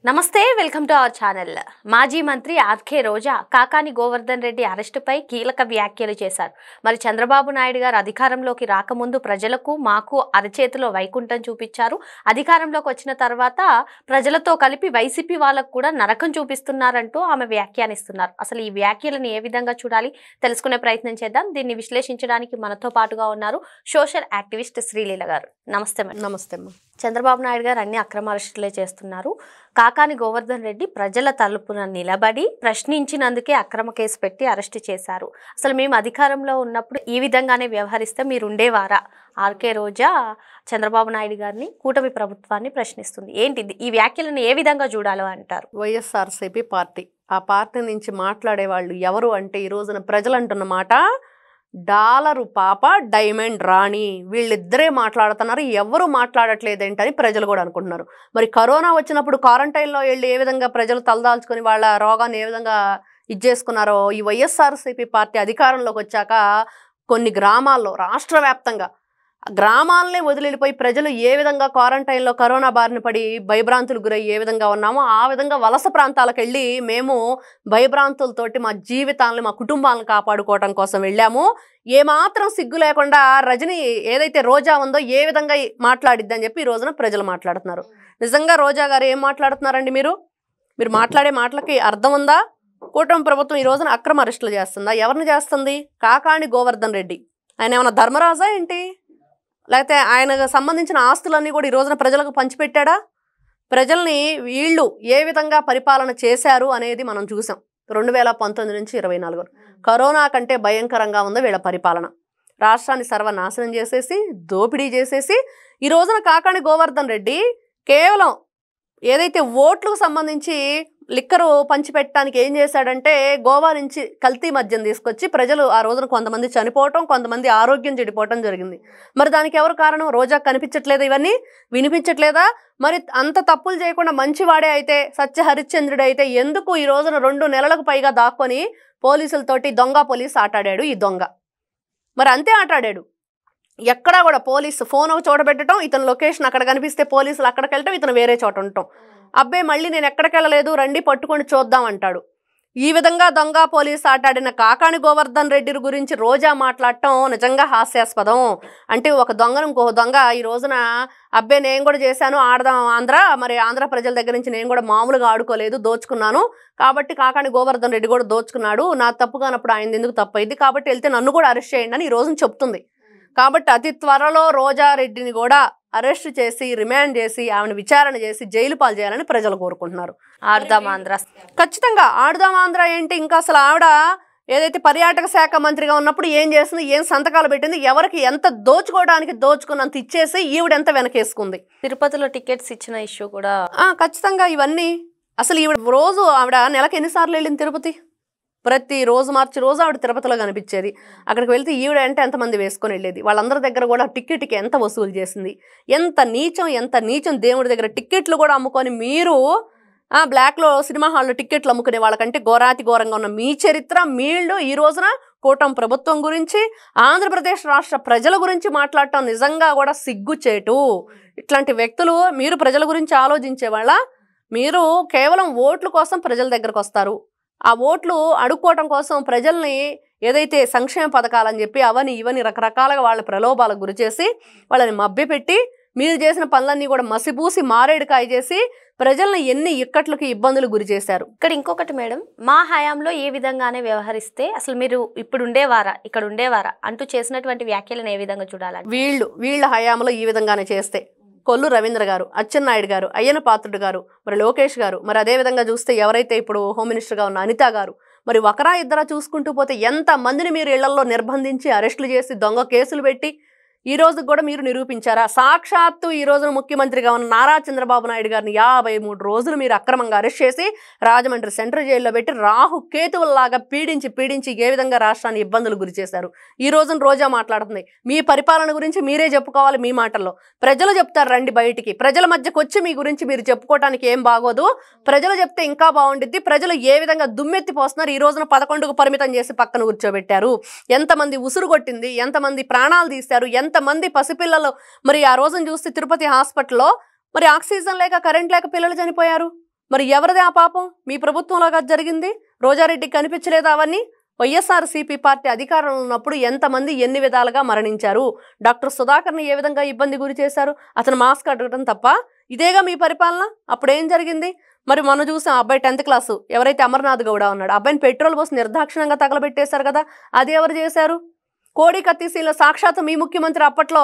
నమస్తే welcome to our channel. మాజీ మంత్రి ఆర్కే రోజా కాకాని గోవర్ధన్ రెడ్డి అరెస్టుపై కీలక వ్యాఖ్యలు చేశారు. మరి చంద్రబాబు నాయుడు గారు అధికారంలోకి రాకముందు ప్రజలకు మాకు అరచేతిలో వైకుంఠం చూపించారు. అధికారంలోకి వచ్చిన తర్వాత ప్రజలతో కలిపి వైసీపీ వాళ్ళకు కూడా నరకం చూపిస్తున్నారంటూ ఆమె వ్యాఖ్యానిస్తున్నారు. అసలు ఈ వ్యాఖ్యలను ఏ విధంగా చూడాలి తెలుసుకునే ప్రయత్నం చేద్దాం. దీన్ని విశ్లేషించడానికి మనతో పాటుగా ఉన్నారు సోషల్ యాక్టివిస్ట్ శ్రీలీల గారు. నమస్తే మేడం. నమస్తే అమ్మ. చంద్రబాబు నాయుడు గారు అన్ని అక్రమ అరెస్టులే చేస్తున్నారు. కాకాని గోవర్ధన్ రెడ్డి ప్రజల తలుపున నిలబడి ప్రశ్నించినందుకే అక్రమ కేసు పెట్టి అరెస్టు చేశారు. అసలు మేము అధికారంలో ఉన్నప్పుడు ఈ విధంగానే వ్యవహరిస్తే మీరు ఉండేవారా? ఆర్కే రోజా చంద్రబాబు నాయుడు గారిని, కూటమి ప్రభుత్వాన్ని ప్రశ్నిస్తుంది. ఏంటిది ఈ వ్యాఖ్యలను ఏ విధంగా చూడాలో అంటారు? వైఎస్ఆర్సీపీ పార్టీ, ఆ పార్టీ నుంచి మాట్లాడే వాళ్ళు ఎవరు అంటే ఈ రోజున ప్రజలు అంటున్న మాట డాలరు పాప డైమండ్ రాణి, వీళ్ళిద్దరే మాట్లాడుతున్నారు, ఎవరు మాట్లాడట్లేదేంటని ప్రజలు కూడా అనుకుంటున్నారు. మరి కరోనా వచ్చినప్పుడు క్వారంటైన్లో వెళ్ళి ఏ విధంగా ప్రజలు తలదాల్చుకొని వాళ్ళ రోగాన్ని ఏ విధంగా చేసుకున్నారో ఈ వైఎస్ఆర్సీపీ పార్టీ అధికారంలోకి వచ్చాక కొన్ని గ్రామాల్లో రాష్ట్ర వ్యాప్తంగా గ్రామాలనే వదిలిపోయి ప్రజలు ఏ విధంగా క్వారంటైన్లో కరోనా బారిన పడి భయభ్రాంతులు గురై ఏ విధంగా ఉన్నామో ఆ విధంగా వలస ప్రాంతాలకు వెళ్ళి మేము భయభ్రాంతులతోటి మా జీవితాలను, మా కుటుంబాలను కాపాడుకోవడం కోసం వెళ్ళాము. ఏమాత్రం సిగ్గు లేకుండా రజని ఏదైతే రోజా ఉందో ఏ విధంగా మాట్లాడిద్దని చెప్పి ఈ రోజున ప్రజలు మాట్లాడుతున్నారు. నిజంగా రోజా గారు ఏం మాట్లాడుతున్నారండి? మీరు మాట్లాడే మాటలకి అర్థం ఉందా? కూటమి ప్రభుత్వం ఈ రోజున అక్రమ అరెస్టులు చేస్తుందా? ఎవరిని చేస్తుంది? కాకాని గోవర్ధన్ రెడ్డి. ఆయన ఏమైనా ధర్మరాజా ఏంటి? లేకపోతే ఆయనకు సంబంధించిన ఆస్తులన్నీ కూడా ఈ రోజున ప్రజలకు పంచిపెట్టాడా? ప్రజల్ని వీళ్ళు ఏ విధంగా పరిపాలన చేశారు అనేది మనం చూసాం. 2019 నుంచి 24 కరోనా కంటే భయంకరంగా ఉంది వీళ్ళ పరిపాలన. రాష్ట్రాన్ని సర్వనాశనం చేసేసి, దోపిడీ చేసేసి ఈ రోజున కాకాని గోవర్ధన్ రెడ్డి కేవలం ఏదైతే ఓట్లకు సంబంధించి లిక్కరు పంచిపెట్టడానికి ఏం చేశాడంటే గోవా నుంచి కల్తీ మద్యం తీసుకొచ్చి ప్రజలు ఆ రోజున కొంతమంది చనిపోవటం, కొంతమంది ఆరోగ్యం చెడిపోవటం జరిగింది. మరి దానికి ఎవరు కారణం? రోజా కనిపించట్లేదా? ఇవన్నీ వినిపించట్లేదా? మరి అంత తప్పులు చేయకుండా మంచివాడే అయితే, సత్య హరిశ్చంద్రుడు అయితే ఎందుకు ఈ రోజున 2 నెలలకు పైగా దాక్కొని పోలీసులతోటి దొంగ పోలీసు ఆటాడాడు ఈ దొంగ? మరి అంతే ఆటాడాడు. ఎక్కడా కూడా పోలీసు ఫోన్ ఒక చోట పెట్టడం, ఇతను లొకేషన్ అక్కడ కనిపిస్తే పోలీసులు అక్కడికి వెళ్ళటం, ఇతను వేరే చోట ఉండటం. అబ్బాయి మళ్ళీ నేను ఎక్కడికి వెళ్ళలేదు, రండి పట్టుకొని చూద్దాం అంటాడు. ఈ విధంగా దొంగ పోలీసు ఆటాడిన కాకాని గోవర్ధన్ రెడ్డి గురించి రోజా మాట్లాడటం నిజంగా హాస్యాస్పదం. అంటే ఒక దొంగను ఇంకో దొంగ ఈ రోజున అబ్బాయి నేను కూడా చేశాను, ఆడదాం ఆంధ్ర, మరి ఆంధ్ర ప్రజల దగ్గర నుంచి నేను కూడా మామూలుగా ఆడుకోలేదు, దోచుకున్నాను, కాబట్టి కాకాని గోవర్ధన్ రెడ్డి కూడా దోచుకున్నాడు, నా తప్పు కానప్పుడు ఆయన ఎందుకు తప్పు అయింది, కాబట్టి వెళ్తే నన్ను కూడా అరెస్ట్ చేయండి అని ఈ రోజున చెప్తుంది. కాబట్టి అతి త్వరలో రోజారెడ్డిని కూడా అరెస్ట్ చేసి, రిమాండ్ చేసి, ఆమెను విచారణ చేసి జైలు పాలు చేయాలని ప్రజలు కోరుకుంటున్నారు. ఆడుదాం ఆంధ్ర, ఖచ్చితంగా ఆడుదాం ఆంధ్ర ఏంటి? ఇంకా అసలు ఆవిడ ఏదైతే పర్యాటక శాఖ మంత్రిగా ఉన్నప్పుడు ఏం చేసింది, ఏం సంతకాలు పెట్టింది, ఎవరికి ఎంత దోచుకున్నంత ఇచ్చేసి ఈవిడ ఎంత వెనకేసుకుంది. తిరుపతిలో టికెట్స్ ఇచ్చిన ఇష్యూ కూడా ఖచ్చితంగా ఇవన్నీ అసలు ఆవిడ నెలకు ఎన్నిసార్లు వెళ్ళింది తిరుపతి? ప్రతి రోజు మార్చి రోజు ఆవిడ తిరుపతిలో కనిపించేది. అక్కడికి వెళ్తే ఈవిడ అంటే ఎంతమంది వేసుకొని వెళ్ళేది. వాళ్ళందరి దగ్గర కూడా టికెట్కి ఎంత వసూలు చేసింది. ఎంత నీచం దేవుడి దగ్గర టికెట్లు కూడా అమ్ముకొని మీరు బ్లాక్లో సినిమా హాల్లో టికెట్లు అమ్ముకునే వాళ్ళకంటే ఘోరంగా ఉన్న మీ చరిత్ర మీళ్ళు ఈ రోజున కూటమి ప్రభుత్వం గురించి, ఆంధ్రప్రదేశ్ రాష్ట్ర ప్రజల గురించి మాట్లాడటం నిజంగా కూడా సిగ్గుచేటు. ఇట్లాంటి వ్యక్తులు మీరు ప్రజల గురించి ఆలోచించే వాళ్ళ? మీరు కేవలం ఓట్ల కోసం ప్రజల దగ్గరకు వస్తారు. ఆ ఓట్లు అడుక్కోవటం కోసం ప్రజల్ని ఏదైతే సంక్షేమ పథకాలని చెప్పి అవని ఇవని రకరకాలుగా వాళ్ళ ప్రలోభాలకు గురి చేసి వాళ్ళని మభ్యపెట్టి మీరు చేసిన పనులన్నీ కూడా మసిపూసి మారేడుకాయ చేసి ప్రజల్ని ఎన్ని ఇక్కట్లకి ఇబ్బందులు గురి చేశారు. ఇక్కడ ఇంకొకటి మేడం, మా హయాంలో ఏ విధంగానే వ్యవహరిస్తే అసలు మీరు ఇక్కడ ఉండేవారా అంటూ చేసినటువంటి వ్యాఖ్యలను ఏ విధంగా చూడాలని? వీళ్ళ హయాంలో ఈ విధంగానే చేస్తే కొల్లు రవీంద్ర గారు, అచ్చెన్నాయుడు గారు, అయ్యన పాత్రుడు గారు, మరి లోకేష్ గారు, మరి అదేవిధంగా చూస్తే ఎవరైతే ఇప్పుడు హోమ్ మినిస్టర్గా ఉన్న అనిత గారు, మరి ఒకరా ఇద్దరా చూసుకుంటూ పోతే ఎంతమందిని మీరు ఇళ్లలో నిర్బంధించి అరెస్టులు చేసి దొంగ కేసులు పెట్టి ఈ రోజు కూడా మీరు నిరూపించారా? సాక్షాత్తు ఈ రోజున ముఖ్యమంత్రిగా ఉన్న నారా చంద్రబాబు నాయుడు గారిని 53 రోజులు మీరు అక్రమంగా అరెస్ట్ చేసి రాజమండ్రి సెంట్రల్ జైల్లో పెట్టి రాహు కేతువుల్లాగా పీడించి ఏ విధంగా రాష్ట్రాన్ని ఇబ్బందులు గురి చేశారు. ఈ రోజున రోజా మాట్లాడుతుంది. మీ పరిపాలన గురించి మీరే చెప్పుకోవాలి. మీ మాటల్లో ప్రజలు చెప్తారు, రండి బయటికి. ప్రజల మధ్యకు వచ్చి మీ గురించి మీరు చెప్పుకోవడానికి ఏం బాగోదు, ప్రజలు చెప్తే ఇంకా బాగుండిద్ది. ప్రజలు ఏ విధంగా దుమ్మెత్తిపోస్తున్నారు, ఈ రోజున 11కు పరిమితం చేసి పక్కన కూర్చోబెట్టారు, ఎంతమంది ఉసురు కొట్టింది, ఎంతమంది ప్రాణాలు తీశారు, ఎంతమంది పసిపిల్లలు మరి ఆ రోజున చూస్తే తిరుపతి హాస్పిటల్లో మరి ఆక్సిజన్ లేక కరెంట్ లేక పిల్లలు చనిపోయారు. మరి ఎవరిది ఆ పాపం? మీ ప్రభుత్వంలో జరిగింది. రోజారెడ్డికి కనిపించలేదు అవన్నీ. వైఎస్ఆర్సీపీ పార్టీ అధికారంలో ఉన్నప్పుడు ఎంతమంది ఎన్ని విధాలుగా మరణించారు? డాక్టర్ సుధాకర్ని ఏ విధంగా ఇబ్బంది గురి చేశారు? అతను మాస్క్ అడగడం తప్ప ఇదేగా మీ పరిపాలన? అప్పుడేం జరిగింది? మరి మొన్న చూసాం అబ్బాయి 10th క్లాసు ఎవరైతే అమర్నాథ్ గౌడ ఉన్నాడు, అబ్బాయిని పెట్రోల్ పోసి నిర్దాక్షిణంగా తగలబెట్టేశారు కదా, అది ఎవరు చేశారు? కోడి కత్తిసీల సాక్షాత్ మీ ముఖ్యమంత్రి అప్పట్లో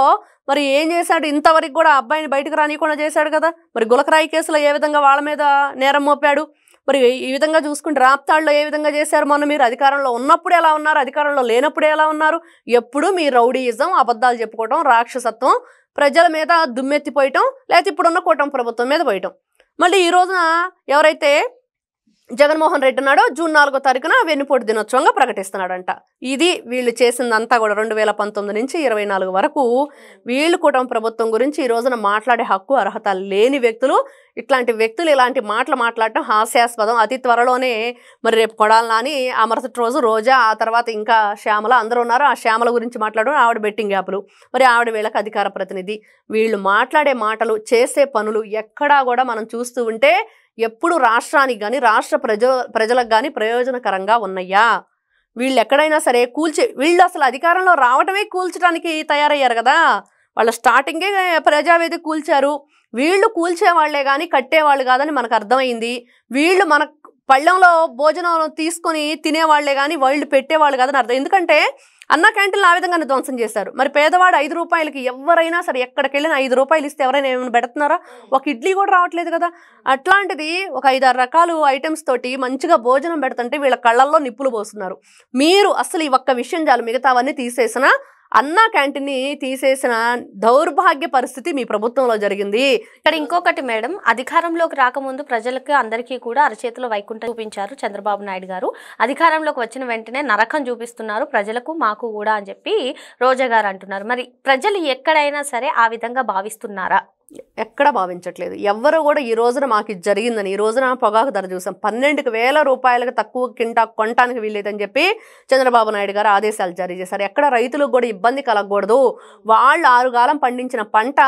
మరి ఏం చేశాడు? ఇంతవరకు కూడా అబ్బాయిని బయటకు రానియకుండా చేశాడు కదా. మరి గులకరాయి కేసులో ఏ విధంగా వాళ్ళ మీద నేరం మోపాడు? మరి ఈ విధంగా చూసుకుంటే రాప్తాడులో ఏ విధంగా చేశారు? మొన్న మీరు అధికారంలో ఉన్నప్పుడు ఎలా ఉన్నారు, అధికారంలో లేనప్పుడు ఎలా ఉన్నారు? ఎప్పుడు మీ రౌడీయిజం, అబద్ధాలు చెప్పుకోవటం, రాక్షసత్వం, ప్రజల మీద దుమ్మెత్తిపోయటం, లేకపోతే ఇప్పుడున్న కూటమి ప్రభుత్వం మీద పోయటం. మళ్ళీ ఈ రోజున ఎవరైతే జగన్మోహన్ రెడ్డి ఉన్నాడో జూన్ 4వ తారీఖున వెన్నుపోటు దినోత్సవంగా ప్రకటిస్తున్నాడంట. ఇది వీళ్ళు చేసిందంతా కూడా 2019 నుంచి 24 వరకు వీళ్ళు కూటమి ప్రభుత్వం గురించి ఈ రోజున మాట్లాడే హక్కు అర్హత లేని వ్యక్తులు. ఇట్లాంటి వ్యక్తులు ఇలాంటి మాటలు మాట్లాడటం హాస్యాస్పదం. అతి త్వరలోనే మరి రేపు కొడాలి నాని, ఆ మరుసటి రోజు రోజా, ఆ తర్వాత ఇంకా శ్యామల అందరూ ఉన్నారు. ఆ శ్యామల గురించి మాట్లాడడం ఆవిడ బెట్టింగ్ యాప్లు, మరి ఆవిడ వీళ్ళకి అధికార ప్రతినిధి. వీళ్ళు మాట్లాడే మాటలు, చేసే పనులు ఎక్కడా కూడా మనం చూస్తూ ఉంటే ఎప్పుడు రాష్ట్రానికి కానీ రాష్ట్ర ప్రజలకు కానీ ప్రయోజనకరంగా ఉన్నాయా? వీళ్ళు ఎక్కడైనా సరే వీళ్ళు అసలు అధికారంలో రావటమే కూల్చడానికి తయారయ్యారు కదా. వాళ్ళ స్టార్టింగే ప్రజావేదిక కూల్చారు. వీళ్ళు కూల్చేవాళ్లే కానీ కట్టేవాళ్ళు కాదని మనకు అర్థమైంది. వీళ్ళు మన పళ్ళెంలో భోజనం తీసుకొని తినేవాళ్లే కానీ వాళ్ళు పెట్టేవాళ్ళు కాదని అర్థం. ఎందుకంటే అన్న క్యాంటీన్లు ఆ విధంగానే ధ్వంసం చేశారు. మరి పేదవాడు 5 రూపాయలకి ఎవరైనా సరే ఎక్కడికి వెళ్ళినా 5 రూపాయలు ఇస్తే ఎవరైనా ఏమైనా పెడుతున్నారా? ఒక ఇడ్లీ కూడా రావట్లేదు కదా. అట్లాంటిది ఒక 5-6 రకాలు ఐటమ్స్ తోటి మంచిగా భోజనం పెడుతుంటే వీళ్ళ కళ్ళల్లో నిప్పులు పోస్తున్నారు. మీరు అసలు ఈ ఒక్క విషయం చాలు, మిగతావన్నీ తీసేసిన అన్నా క్యాంటీన్ని తీసేసిన దౌర్భాగ్య పరిస్థితి మీ ప్రభుత్వంలో జరిగింది. ఇక్కడ ఇంకొకటి మేడం, అధికారంలోకి రాకముందు ప్రజలకు అందరికీ కూడా అరచేతిలో వైకుంఠం చూపించారు చంద్రబాబు నాయుడు గారు. అధికారంలోకి వచ్చిన వెంటనే నరకం చూపిస్తున్నారు ప్రజలకు, మాకు కూడా అని చెప్పి రోజా గారు అంటున్నారు. మరి ప్రజలు ఎక్కడైనా సరే ఆ విధంగా భావిస్తున్నారా? ఎక్కడ భావించట్లేదు. ఎవ్వరు కూడా ఈ రోజున మాకు ఇది జరిగిందని, ఈ రోజున పొగాకు ధర చూసాం 12,000 రూపాయలకు తక్కువ కింటా కొనటానికి వీల్లేదని చెప్పి చంద్రబాబు నాయుడు గారు ఆదేశాలు జారీ చేశారు. ఎక్కడ రైతులకు కూడా ఇబ్బంది కలగకూడదు, వాళ్ళు 6 కాలం పండించిన పంట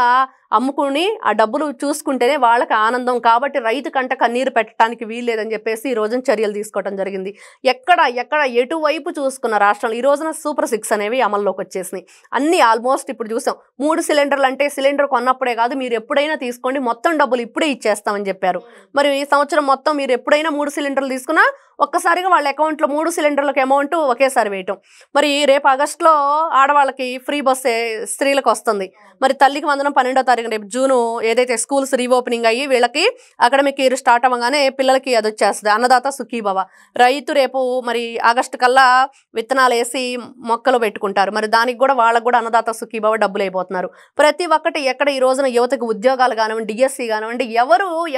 అమ్ముకుని ఆ డబ్బులు చూసుకుంటేనే వాళ్ళకి ఆనందం, కాబట్టి రైతు కంట కన్నీరు పెట్టడానికి వీల్లేదని చెప్పేసి ఈ రోజున చర్యలు తీసుకోవడం జరిగింది. ఎక్కడ ఎటువైపు చూసుకున్న రాష్ట్రంలో ఈ రోజున సూపర్ 6 అనేవి అమల్లోకి వచ్చేసినాయి. అన్నీ ఆల్మోస్ట్ ఇప్పుడు చూసాం. 3 సిలిండర్లు అంటే సిలిండర్ కొన్నప్పుడే కాదు, మీరు ఎప్పుడైనా తీసుకోండి, మొత్తం డబ్బులు ఇప్పుడే ఇచ్చేస్తామని చెప్పారు. మరి ఈ సంవత్సరం మొత్తం మీరు ఎప్పుడైనా 3 సిలిండర్లు తీసుకున్నా ఒక్కసారిగా వాళ్ళ అకౌంట్లో 3 సిలిండర్లకు అమౌంట్ ఒకేసారి వేయటం. మరి రేపు ఆగస్టులో ఆడవాళ్ళకి ఫ్రీ బస్ స్త్రీలకు వస్తుంది. మరి తల్లికి వందనం 12వ తారీఖు రేపు జూను ఏదైతే స్కూల్స్ రీఓపెనింగ్ అయ్యి వీళ్ళకి అకాడమిక్ ఇయర్ స్టార్ట్ అవ్వగానే పిల్లలకి అది వచ్చేస్తుంది, అన్నదాత సుఖీభవ. రైతు రేపు మరి ఆగస్టు కల్లా విత్తనాలు వేసి మొక్కలు పెట్టుకుంటారు. మరి దానికి కూడా వాళ్ళకు కూడా అన్నదాత సుఖీభవ డబ్బులు అయిపోతున్నారు. ప్రతి ఒక్కటి ఎక్కడ ఈ రోజున యువతకు ఉద్యోగాలు కానివ్వండి, డిఎస్సి కానివ్వండి,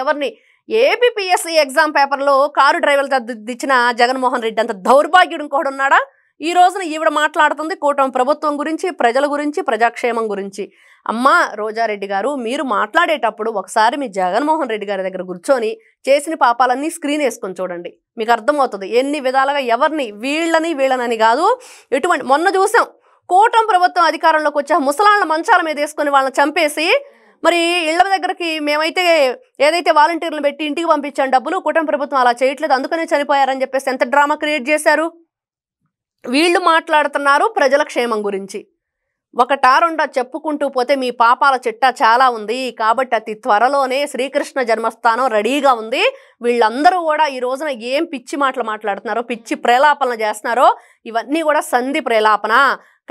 ఎవరిని ఏపీపీఎస్సీ ఎగ్జామ్ పేపర్లో కారు డ్రైవర్లు దిచ్చిన జగన్మోహన్ రెడ్డి అంత దౌర్భాగ్యుడు ఇంకోటి ఉన్నాడా? ఈ రోజున ఈవిడ మాట్లాడుతుంది కూటమి ప్రభుత్వం గురించి, ప్రజల గురించి, ప్రజాక్షేమం గురించి. అమ్మా రోజారెడ్డి గారు, మీరు మాట్లాడేటప్పుడు ఒకసారి మీ జగన్మోహన్ రెడ్డి గారి దగ్గర కూర్చొని చేసిన పాపాలన్నీ స్క్రీన్ వేసుకొని చూడండి, మీకు అర్థమవుతుంది ఎన్ని విధాలుగా ఎవరిని వీళ్ళని కాదు ఎటువంటి. మొన్న చూసాం కూటమి ప్రభుత్వం అధికారంలోకి వచ్చా ముసలాళ్ళ మంచాల మీద వేసుకొని వాళ్ళని చంపేసి మరి ఇళ్ల దగ్గరికి మేమైతే ఏదైతే వాలంటీర్లు పెట్టి ఇంటికి పంపించాను డబ్బులు, కూటమి ప్రభుత్వం అలా చేయట్లేదు అందుకనే చనిపోయారని చెప్పేసి ఎంత డ్రామా క్రియేట్ చేశారు. వీళ్ళు మాట్లాడుతున్నారు ప్రజల క్షేమం గురించి. ఒకటా రెండా చెప్పుకుంటూ పోతే మీ పాపాల చిట్టా చాలా ఉంది. కాబట్టి అతి త్వరలోనే శ్రీకృష్ణ జన్మస్థానం రెడీగా ఉంది. వీళ్ళందరూ కూడా ఈ రోజున ఏం పిచ్చి మాటలు మాట్లాడుతున్నారో, పిచ్చి ప్రేలాపన చేస్తున్నారో ఇవన్నీ కూడా సంధి ప్రేలాపన.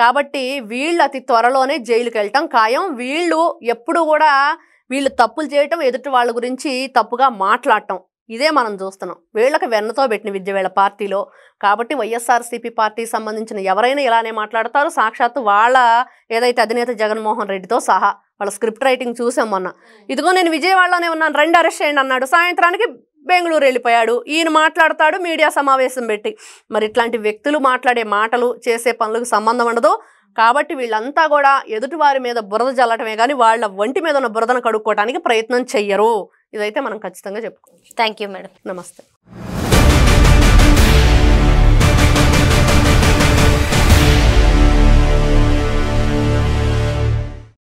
కాబట్టి వీళ్ళు అతి త్వరలోనే జైలుకి వెళ్ళటం ఖాయం. వీళ్ళు ఎప్పుడు కూడా వీళ్ళు తప్పులు చేయటం, ఎదుటి వాళ్ళ గురించి తప్పుగా మాట్లాడటం, ఇదే మనం చూస్తున్నాం. వీళ్ళకి వెన్నతో పెట్టిన విద్య వీళ్ళ పార్టీలో. కాబట్టి వైఎస్ఆర్సీపీ పార్టీకి సంబంధించిన ఎవరైనా ఇలానే మాట్లాడతారు. సాక్షాత్తు వాళ్ళ ఏదైతే అధినేత జగన్మోహన్ రెడ్డితో సహా వాళ్ళ స్క్రిప్ట్ రైటింగ్ చూసాం మొన్న. ఇదిగో నేను విజయవాడలోనే ఉన్నాను, 2 అరెస్ట్ చేయండి అన్నాడు, సాయంత్రానికి బెంగళూరు వెళ్ళిపోయాడు. ఈయన మాట్లాడతాడు మీడియా సమావేశం పెట్టి. మరి ఇట్లాంటి వ్యక్తులు మాట్లాడే మాటలు చేసే పనులకు సంబంధం ఉండదు. కాబట్టి వీళ్ళంతా కూడా ఎదుటి వారి మీద బురద జల్లటమే కానీ వాళ్ళ ఒంటి మీద ఉన్న బురదను కడుక్కోవడానికి ప్రయత్నం చెయ్యరు. ఇదైతే మనం ఖచ్చితంగా చెప్పుకోవచ్చు. Thank you madam. నమస్తే.